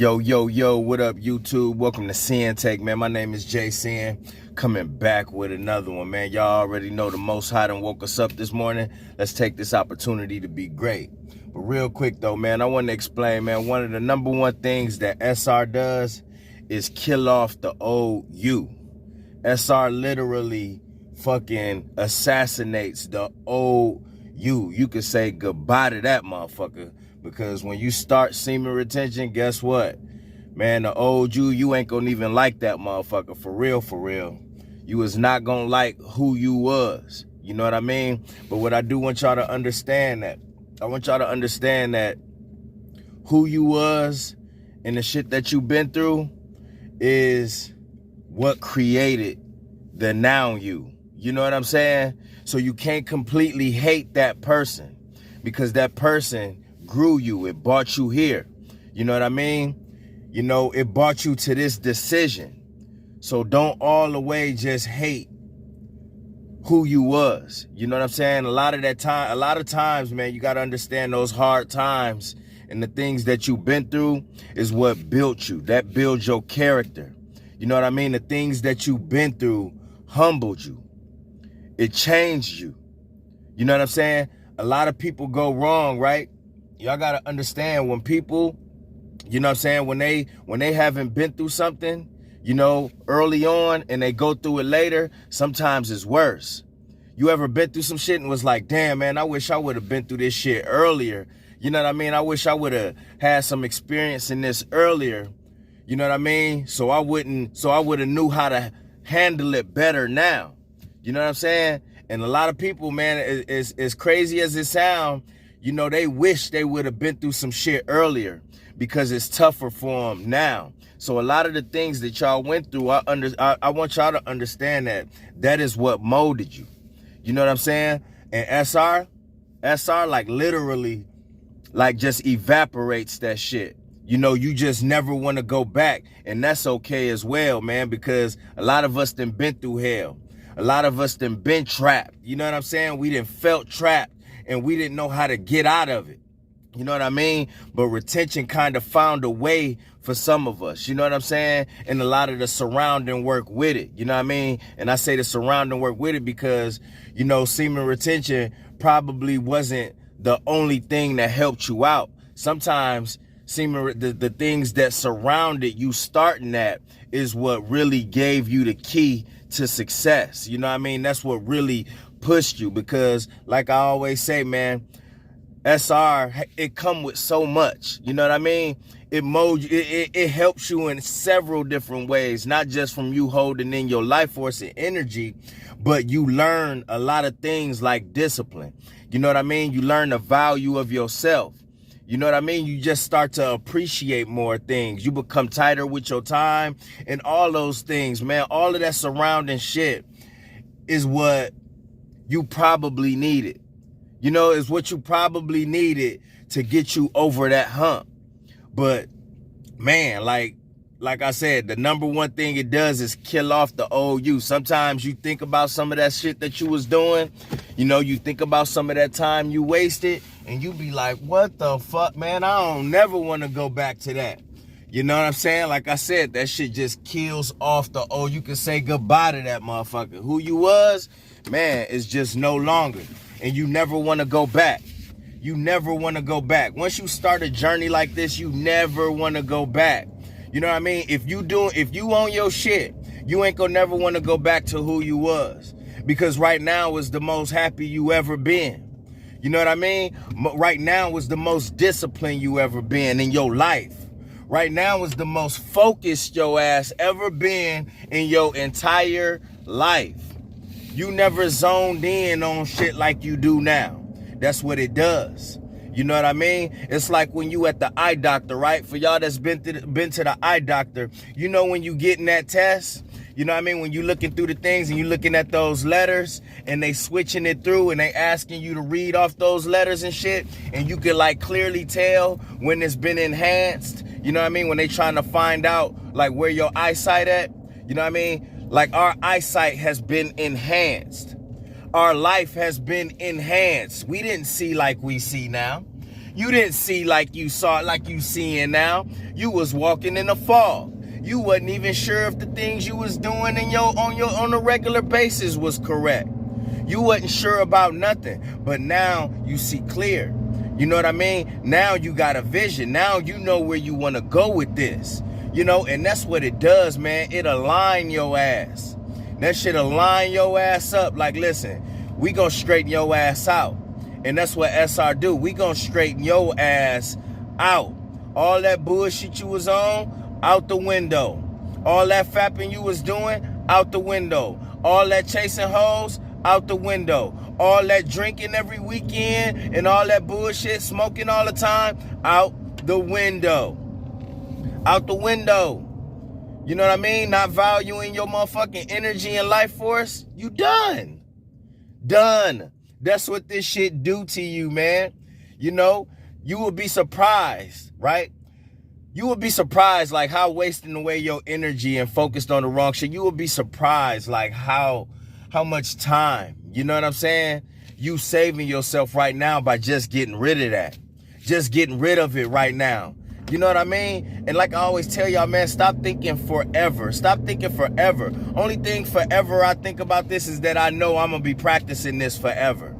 Yo, yo, yo, what up, YouTube? Welcome to Sinn-Take, man. My name is Sin, coming back with another one, man. Y'all already know the Most High done woke us up this morning. Let's take this opportunity to be great. But real quick, though, man, I want to explain, man, one of the number one things that SR does is kill off the old you. SR literally fucking assassinates the old you. You could say goodbye to that motherfucker. Because when you start semen retention, guess what? Man, the old you ain't gonna even like that motherfucker. For real, for real. You is not gonna like who you was. You know what I mean? But what I do want y'all to understand that. I want y'all to understand that who you was and the shit that you been through is what created the now you. You know what I'm saying? So you can't completely hate that person because that person grew you. It brought you here. You know what I mean? You know, it brought you to this decision. So don't all the way just hate who you was. You know what I'm saying? A lot of times, man, you got to understand those hard times and the things that you've been through is what built you. That builds your character. You know what I mean? The things that you've been through humbled you. It changed you. You know what I'm saying? A lot of people go wrong, right? Y'all got to understand when people, you know what I'm saying, when they haven't been through something, you know, early on and they go through it later, sometimes it's worse. You ever been through some shit and was like, damn, man, I wish I would have been through this shit earlier. You know what I mean? I wish I would have had some experience in this earlier. You know what I mean? So I would have knew how to handle it better now. You know what I'm saying? And a lot of people, man, as crazy as it sounds, you know, they wish they would have been through some shit earlier because it's tougher for them now. So a lot of the things that y'all went through, I want y'all to understand that is what molded you. You know what I'm saying? And SR like literally like just evaporates that shit. You know, you just never want to go back. And that's okay as well, man, because a lot of us done been through hell. A lot of us done been trapped. You know what I'm saying? We done felt trapped. And we didn't know how to get out of it. You know what I mean? But retention kind of found a way for some of us. You know what I'm saying? And a lot of the surrounding work with it. You know what I mean? And I say the surrounding work with it because, you know, semen retention probably wasn't the only thing that helped you out. Sometimes the things that surrounded you starting that is what really gave you the key to success. You know what I mean? That's what really pushed you, because like I always say, man, SR, it come with so much. You know what I mean? It molds you, it helps you in several different ways, not just from you holding in your life force and energy, but you learn a lot of things like discipline. You know what I mean? You learn the value of yourself. You know what I mean? You just start to appreciate more things. You become tighter with your time and all those things, man. All of that surrounding shit is what you probably needed. You know, it's what you probably needed to get you over that hump. But man, like I said, the number one thing it does is kill off the old you. Sometimes you think about some of that shit that you was doing. You know, you think about some of that time you wasted and you be like, what the fuck, man? I don't never want to go back to that. You know what I'm saying? Like I said, that shit just kills off the old. You can say goodbye to that motherfucker. Who you was, man, is just no longer. And you never want to go back. You never want to go back. Once you start a journey like this, you never want to go back. You know what I mean? If you own your shit, you ain't gonna never want to go back to who you was. Because right now is the most happy you ever been. You know what I mean? Right now is the most disciplined you ever been in your life. Right now is the most focused your ass ever been in your entire life. You never zoned in on shit like you do now. That's what it does. You know what I mean? It's like when you at the eye doctor, right? For y'all that's been to the eye doctor, you know when you getting that test, you know what I mean? When you looking through the things and you looking at those letters and they switching it through and they asking you to read off those letters and shit, and you can like clearly tell when it's been enhanced. You know what I mean? When they trying to find out like where your eyesight at, you know what I mean? Like our eyesight has been enhanced. Our life has been enhanced. We didn't see like we see now. You didn't see like you saw, like you seeing now. You was walking in a fog. You wasn't even sure if the things you was doing on a regular basis was correct. You wasn't sure about nothing, but now you see clear. You know what I mean? Now you got a vision. Now you know where you want to go with this. You know, and that's what it does, man. It align your ass. That shit align your ass up. Like, listen, we gonna straighten your ass out. And that's what SR do. We gonna straighten your ass out. All that bullshit you was on, out the window. All that fapping you was doing, out the window. All that chasing hoes, out the window. All that drinking every weekend and all that bullshit, smoking all the time, out the window. Out the window. You know what I mean? Not valuing your motherfucking energy and life force, you done. Done. That's what this shit do to you, man. You know, you will be surprised, right? You will be surprised, like, how wasting away your energy and focused on the wrong shit. You will be surprised, like, how much time, you know what I'm saying, you saving yourself right now by just getting rid of that. Just getting rid of it right now. You know what I mean? And like I always tell y'all, man, stop thinking forever. Stop thinking forever. Only thing forever I think about this is that I know I'm going to be practicing this forever.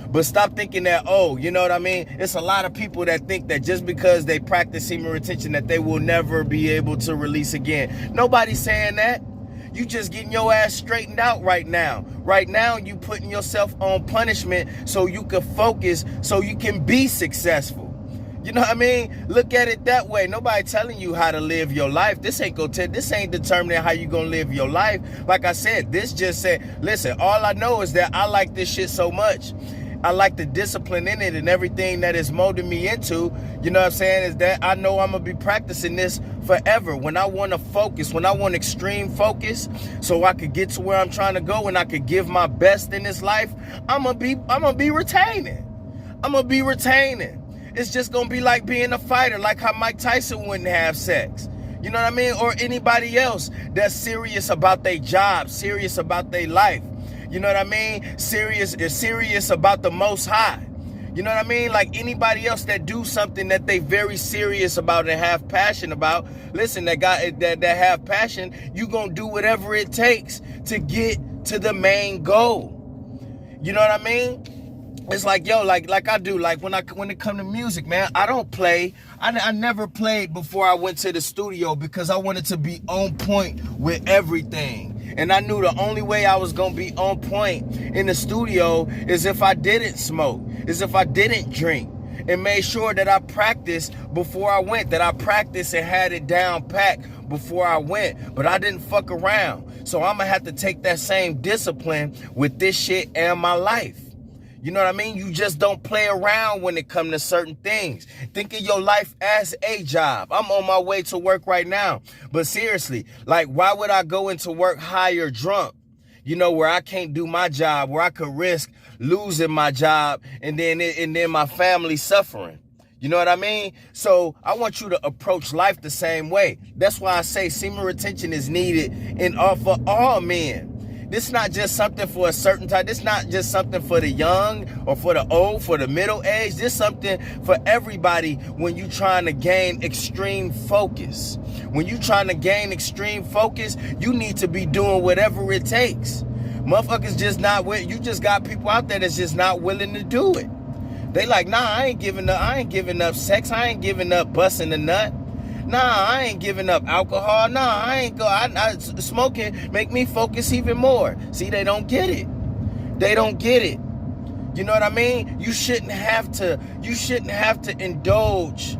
But stop thinking that, oh, you know what I mean? It's a lot of people that think that just because they practice semen retention that they will never be able to release again. Nobody's saying that. You just getting your ass straightened out right now. Right now, you putting yourself on punishment so you can focus, so you can be successful. You know what I mean? Look at it that way. Nobody telling you how to live your life. This ain't determining how you gonna live your life. Like I said, this just said, listen, all I know is that I like this shit so much. I like the discipline in it and everything that it's molding me into, you know what I'm saying, is that I know I'm going to be practicing this forever. When I want to focus, when I want extreme focus, so I could get to where I'm trying to go and I could give my best in this life, I'm going to be retaining. I'm going to be retaining. It's just going to be like being a fighter, like how Mike Tyson wouldn't have sex. You know what I mean? Or anybody else that's serious about their job, serious about their life. You know what I mean? Serious about the Most High. You know what I mean? Like anybody else that do something that they very serious about and have passion about. Listen, that have passion, you gonna do whatever it takes to get to the main goal. You know what I mean? It's like, yo, like I do, like when it come to music, man, I don't play. I never played before I went to the studio because I wanted to be on point with everything. And I knew the only way I was going to be on point in the studio is if I didn't smoke, is if I didn't drink, and made sure that I practiced before I went, that I practiced and had it down packed before I went. But I didn't fuck around. So I'm going to have to take that same discipline with this shit and my life. You know what I mean? You just don't play around when it comes to certain things. Think of your life as a job. I'm on my way to work right now. But seriously, like, why would I go into work high or drunk? You know, where I can't do my job, where I could risk losing my job and then my family suffering. You know what I mean? So I want you to approach life the same way. That's why I say semen retention is needed for all men. This is not just something for a certain type. This is not just something for the young or for the old, for the middle age. This is something for everybody when you're trying to gain extreme focus. When you're trying to gain extreme focus, you need to be doing whatever it takes. Motherfuckers just not with. You just got people out there that's just not willing to do it. They like, nah, I ain't giving up sex. I ain't giving up busting a nut. Nah, I ain't giving up alcohol. Nah, smoking make me focus even more. See, they don't get it. They don't get it. You know what I mean? You shouldn't have to indulge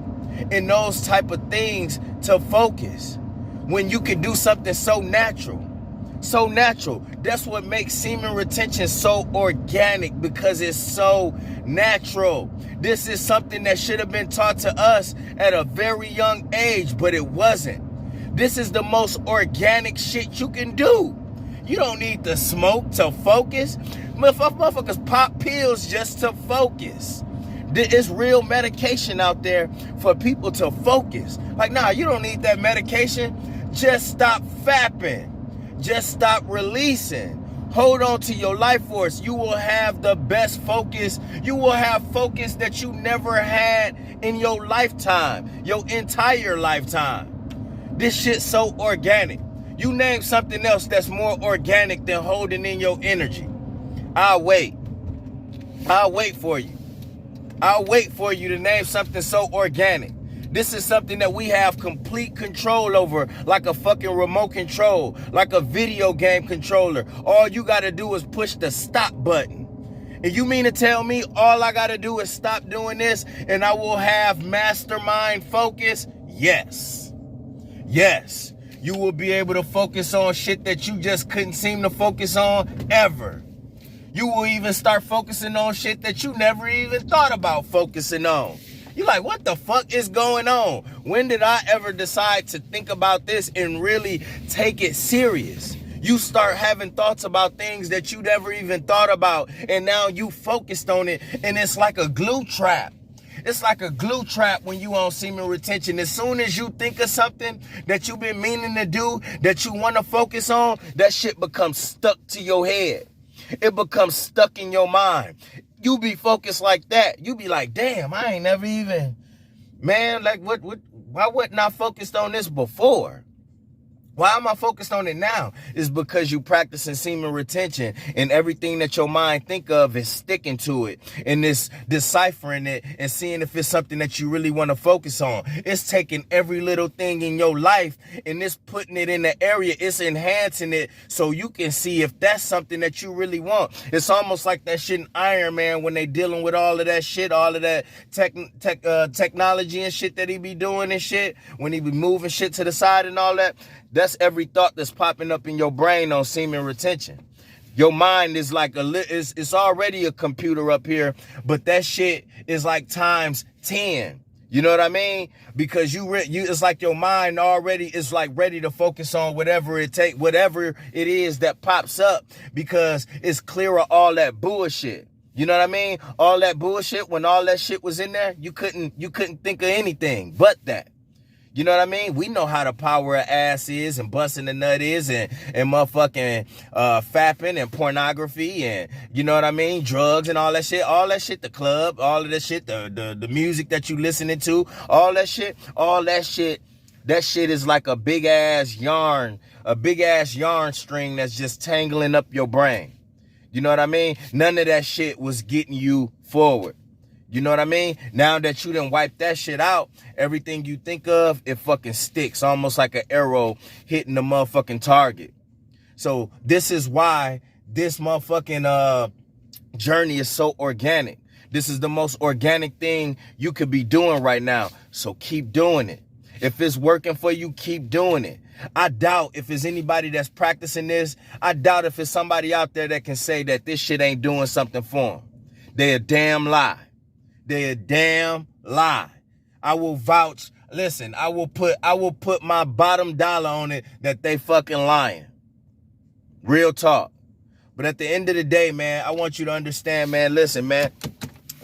in those type of things to focus when you can do something so natural. So natural. That's what makes semen retention so organic, because it's so natural. This is something that should have been taught to us at a very young age, but it wasn't. This is the most organic shit you can do. You don't need to smoke to focus. Motherfuckers pop pills just to focus. There's real medication out there for people to focus. Like, nah, you don't need that medication. Just stop fapping. Just stop releasing. Hold on to your life force. You will have the best focus. You will have focus that you never had in your lifetime, your entire lifetime. This shit's so organic. You name something else that's more organic than holding in your energy. I'll wait. I'll wait for you. I'll wait for you to name something so organic. This is something that we have complete control over, like a fucking remote control, like a video game controller. All you gotta do is push the stop button. And you mean to tell me all I gotta do is stop doing this and I will have mastermind focus? Yes. Yes. You will be able to focus on shit that you just couldn't seem to focus on ever. You will even start focusing on shit that you never even thought about focusing on. You're like, what the fuck is going on? When did I ever decide to think about this and really take it serious? You start having thoughts about things that you never even thought about, and now you focused on it, and it's like a glue trap. It's like a glue trap when you on semen retention. As soon as you think of something that you've been meaning to do, that you want to focus on, that shit becomes stuck to your head. It becomes stuck in your mind. You be focused like that. You be like, damn, I ain't never even, man, like why wasn't I focused on this before? Why am I focused on it now? It's because you practicing semen retention, and everything that your mind think of is sticking to it, and it's deciphering it and seeing if it's something that you really want to focus on. It's taking every little thing in your life and it's putting it in the area. It's enhancing it so you can see if that's something that you really want. It's almost like that shit in Iron Man when they dealing with all of that shit, all of that technology and shit that he be doing and shit, when he be moving shit to the side and all that. That's every thought that's popping up in your brain on semen retention. Your mind is like it's already a computer up here, but that shit is like times 10. You know what I mean? Because it's like your mind already is like ready to focus on whatever it is that pops up, because it's clear of all that bullshit. You know what I mean? All that bullshit, when all that shit was in there, you couldn't think of anything but that. You know what I mean? We know how the power of ass is, and busting the nut is, and motherfucking fapping and pornography, and you know what I mean? Drugs and all that shit, the club, all of that shit, the music that you listening to, all that shit, that shit is like a big ass yarn string that's just tangling up your brain. You know what I mean? None of that shit was getting you forward. You know what I mean? Now that you done wiped that shit out, everything you think of, it fucking sticks. Almost like an arrow hitting the motherfucking target. So this is why this motherfucking journey is so organic. This is the most organic thing you could be doing right now. So keep doing it. If it's working for you, keep doing it. I doubt if there's anybody that's practicing this, I doubt if there's somebody out there that can say that this shit ain't doing something for them. They a damn lie. They a damn lie. I will vouch. Listen, I will put my bottom dollar on it that they fucking lying. Real talk. But at the end of the day, man, I want you to understand, man. Listen, man.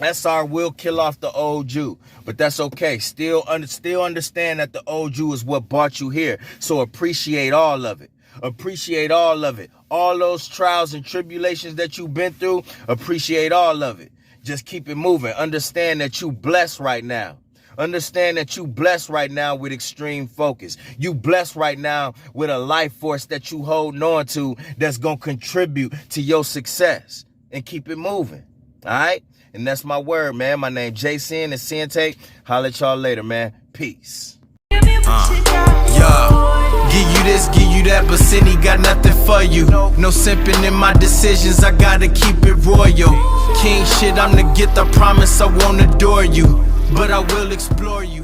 SR will kill off the old you, but that's okay. Still understand that the old you is what brought you here. So appreciate all of it. Appreciate all of it. All those trials and tribulations that you've been through, appreciate all of it. Just keep it moving. Understand that you blessed right now. Understand that you blessed right now with extreme focus. You blessed right now with a life force that you holding on to that's going to contribute to your success. And keep it moving. All right? And that's my word, man. My name Jason and Sinn-Take. Holla at y'all later, man. Peace. Give you this, give you that, but Cindy got nothing for you. No simping in my decisions, I gotta keep it royal. King shit, I'm the gift, I promise I won't adore you, but I will explore you.